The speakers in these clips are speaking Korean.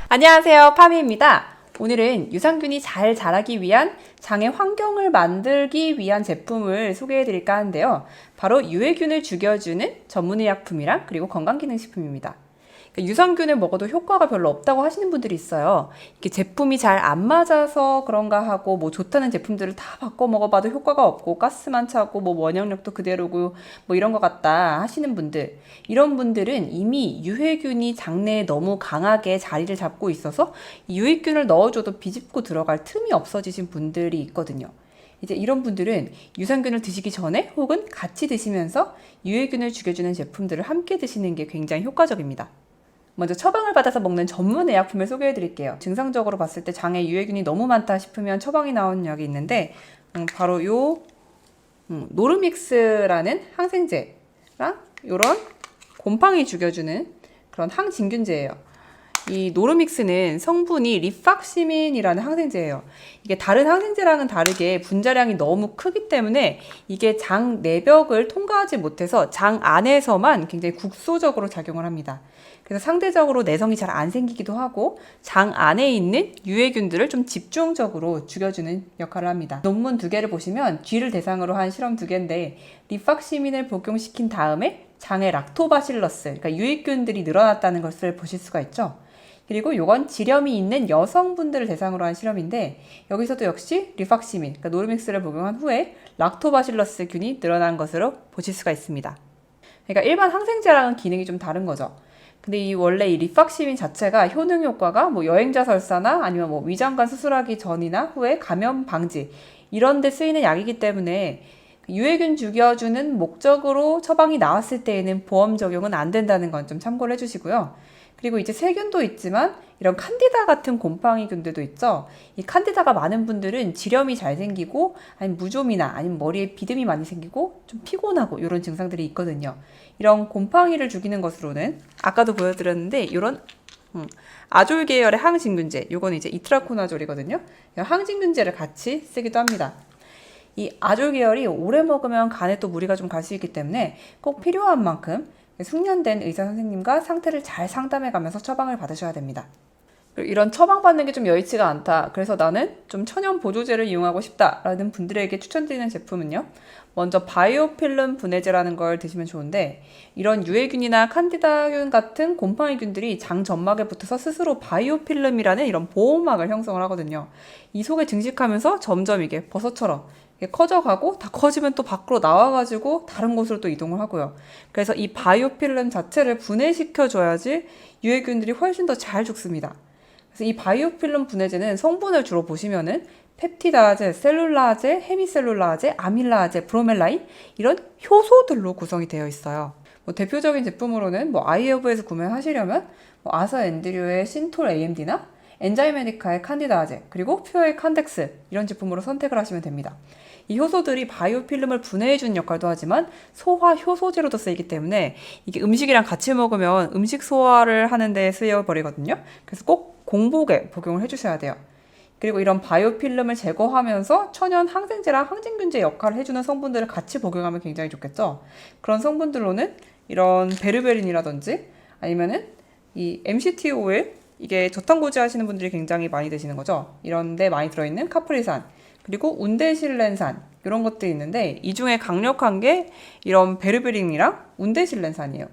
안녕하세요, 파미입니다. 오늘은 유산균이 잘 자라기 위한 장의 환경을 만들기 위한 제품을 소개해 드릴까 하는데요. 바로 유해균을 죽여주는 전문의약품이랑 그리고 건강기능식품입니다. 유산균을 먹어도 효과가 별로 없다고 하시는 분들이 있어요. 이게 제품이 잘 안 맞아서 그런가 하고 뭐 좋다는 제품들을 다 바꿔 먹어봐도 효과가 없고 가스만 차고 뭐 면역력도 그대로고 뭐 이런 것 같다 하시는 분들, 이런 분들은 이미 유해균이 장내에 너무 강하게 자리를 잡고 있어서 유해균을 넣어줘도 비집고 들어갈 틈이 없어지신 분들이 있거든요. 이제 이런 분들은 유산균을 드시기 전에 혹은 같이 드시면서 유해균을 죽여주는 제품들을 함께 드시는 게 굉장히 효과적입니다. 먼저 처방을 받아서 먹는 전문 의약품을 소개해 드릴게요. 증상적으로 봤을 때 장에 유해균이 너무 많다 싶으면 처방이 나오는 약이 있는데 바로 요 노르믹스라는 항생제랑 요런 곰팡이 죽여주는 그런 항진균제예요. 이 노르믹스는 성분이 리팍시민이라는 항생제예요. 이게 다른 항생제랑은 다르게 분자량이 너무 크기 때문에 이게 장 내벽을 통과하지 못해서 장 안에서만 굉장히 국소적으로 작용을 합니다. 그래서 상대적으로 내성이 잘 안 생기기도 하고 장 안에 있는 유해균들을 좀 집중적으로 죽여주는 역할을 합니다. 논문 2개를 보시면 쥐를 대상으로 한 실험 2개인데 리팍시민을 복용시킨 다음에 장에 락토바실러스, 그러니까 유해균들이 늘어났다는 것을 보실 수가 있죠. 그리고 이건 지렴이 있는 여성분들을 대상으로 한 실험인데 여기서도 역시 리팍시민, 그러니까 노르믹스를 복용한 후에 락토바실러스 균이 늘어난 것으로 보실 수가 있습니다. 그러니까 일반 항생제랑은 기능이 좀 다른 거죠. 근데 원래 이 리팍시민 자체가 효능 효과가 뭐 여행자 설사나 아니면 뭐 위장관 수술하기 전이나 후에 감염 방지 이런 데 쓰이는 약이기 때문에 유해균 죽여주는 목적으로 처방이 나왔을 때에는 보험 적용은 안 된다는 건 좀 참고를 해주시고요. 그리고 이제 세균도 있지만 이런 칸디다 같은 곰팡이균들도 있죠. 이 칸디다가 많은 분들은 지렴이 잘 생기고 아니면 무좀이나 아니면 머리에 비듬이 많이 생기고 좀 피곤하고 이런 증상들이 있거든요. 이런 곰팡이를 죽이는 것으로는 아까도 보여드렸는데 이런 아졸 계열의 항진균제, 요건 이제 이트라코나졸이거든요. 항진균제를 같이 쓰기도 합니다. 이 아졸 계열이 오래 먹으면 간에 또 무리가 좀 갈 수 있기 때문에 꼭 필요한 만큼 숙련된 의사 선생님과 상태를 잘 상담해 가면서 처방을 받으셔야 됩니다. 이런 처방받는 게 좀 여의치가 않다. 그래서 나는 좀 천연 보조제를 이용하고 싶다라는 분들에게 추천드리는 제품은요. 먼저 바이오필름 분해제라는 걸 드시면 좋은데 이런 유해균이나 칸디다균 같은 곰팡이균들이 장 점막에 붙어서 스스로 바이오필름이라는 이런 보호막을 형성을 하거든요. 이 속에 증식하면서 점점 이게 버섯처럼 커져가고 다 커지면 또 밖으로 나와가지고 다른 곳으로 또 이동을 하고요. 그래서 이 바이오필름 자체를 분해시켜줘야지 유해균들이 훨씬 더 잘 죽습니다. 그래서 이 바이오필름 분해제는 성분을 주로 보시면은 펩티다제, 셀룰라제, 헤미셀룰라제, 아밀라제, 브로멜라인 이런 효소들로 구성이 되어 있어요. 뭐 대표적인 제품으로는 뭐 아이허브에서 구매하시려면 뭐 아서 앤드류의 신톨 AMD나 엔자이메디카의 칸디다제 그리고 퓨어의 칸덱스 이런 제품으로 선택을 하시면 됩니다. 이 효소들이 바이오필름을 분해해주는 역할도 하지만 소화 효소제로도 쓰이기 때문에 이게 음식이랑 같이 먹으면 음식 소화를 하는 데 쓰여버리거든요. 그래서 꼭 공복에 복용을 해주셔야 돼요. 그리고 이런 바이오필름을 제거하면서 천연 항생제랑 항진균제 역할을 해주는 성분들을 같이 복용하면 굉장히 좋겠죠. 그런 성분들로는 이런 베르베린이라든지 아니면은 이 MCT 오일, 이게 저탄고지 하시는 분들이 굉장히 많이 드시는 거죠. 이런 데 많이 들어있는 카프리산, 그리고 운데실렌산 이런 것들이 있는데 이 중에 강력한 게 이런 베르베린이랑 운데실렌산이에요.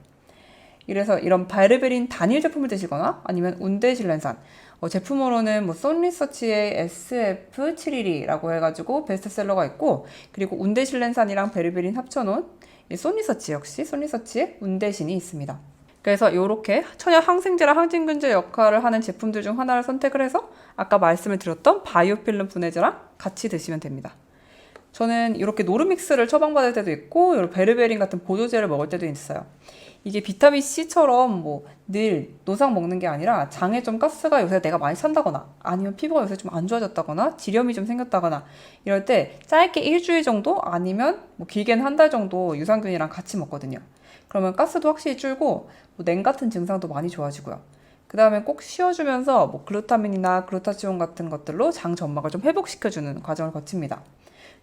그래서 이런 베르베린 단일 제품을 드시거나 아니면 운데실렌산 제품으로는 뭐 쏜리서치의 SF712라고 해가지고 베스트셀러가 있고 그리고 운데실렌산이랑 베르베린 합쳐놓은 쏜리서치 역시 쏜리서치의 운데신이 있습니다. 그래서 이렇게 천연 항생제랑 항진균제 역할을 하는 제품들 중 하나를 선택을 해서 아까 말씀을 드렸던 바이오필름 분해제랑 같이 드시면 됩니다. 저는 이렇게 노르믹스를 처방받을 때도 있고 이런 베르베린 같은 보조제를 먹을 때도 있어요. 이게 비타민C처럼 뭐 늘 노상 먹는 게 아니라 장에 좀 가스가 요새 내가 많이 찬다거나 아니면 피부가 요새 좀 안 좋아졌다거나 지렴이 좀 생겼다거나 이럴 때 짧게 일주일 정도 아니면 뭐 길게는 한 달 정도 유산균이랑 같이 먹거든요. 그러면 가스도 확실히 줄고 뭐 냉 같은 증상도 많이 좋아지고요. 그 다음에 꼭 쉬어주면서 뭐 글루타민이나 글루타치온 같은 것들로 장 점막을 좀 회복시켜주는 과정을 거칩니다.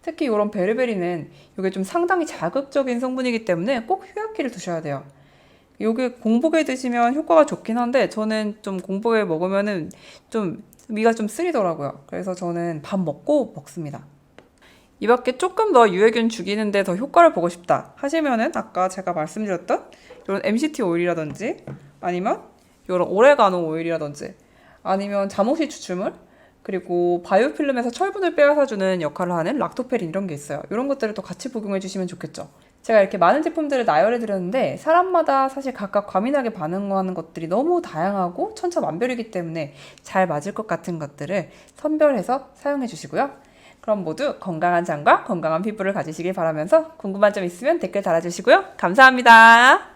특히 이런 베르베린은 이게 좀 상당히 자극적인 성분이기 때문에 꼭 휴약기를 두셔야 돼요. 요게 공복에 드시면 효과가 좋긴 한데 저는 좀 공복에 먹으면은 좀 위가 좀 쓰리더라고요. 그래서 저는 밥 먹고 먹습니다. 이 밖에 조금 더 유해균 죽이는데 더 효과를 보고 싶다 하시면은 아까 제가 말씀드렸던 이런 MCT 오일이라든지 아니면 이런 오레가노 오일이라든지 아니면 자몽씨 추출물 그리고 바이오필름에서 철분을 빼앗아주는 역할을 하는 락토페린 이런 게 있어요. 이런 것들을 또 같이 복용해 주시면 좋겠죠. 제가 이렇게 많은 제품들을 나열해 드렸는데 사람마다 사실 각각 과민하게 반응하는 것들이 너무 다양하고 천차만별이기 때문에 잘 맞을 것 같은 것들을 선별해서 사용해 주시고요. 그럼 모두 건강한 장과 건강한 피부를 가지시길 바라면서 궁금한 점 있으면 댓글 달아주시고요. 감사합니다.